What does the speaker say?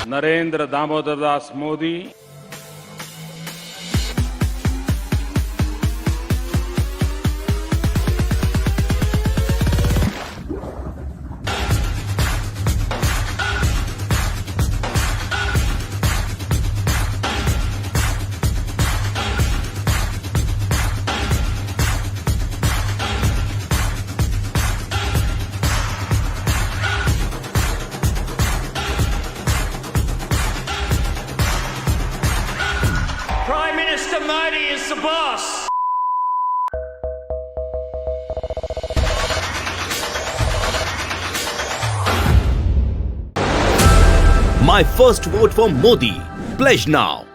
Narendra Damodar Das Modi, Prime Minister Modi is the boss. My first vote for Modi. Pledge now.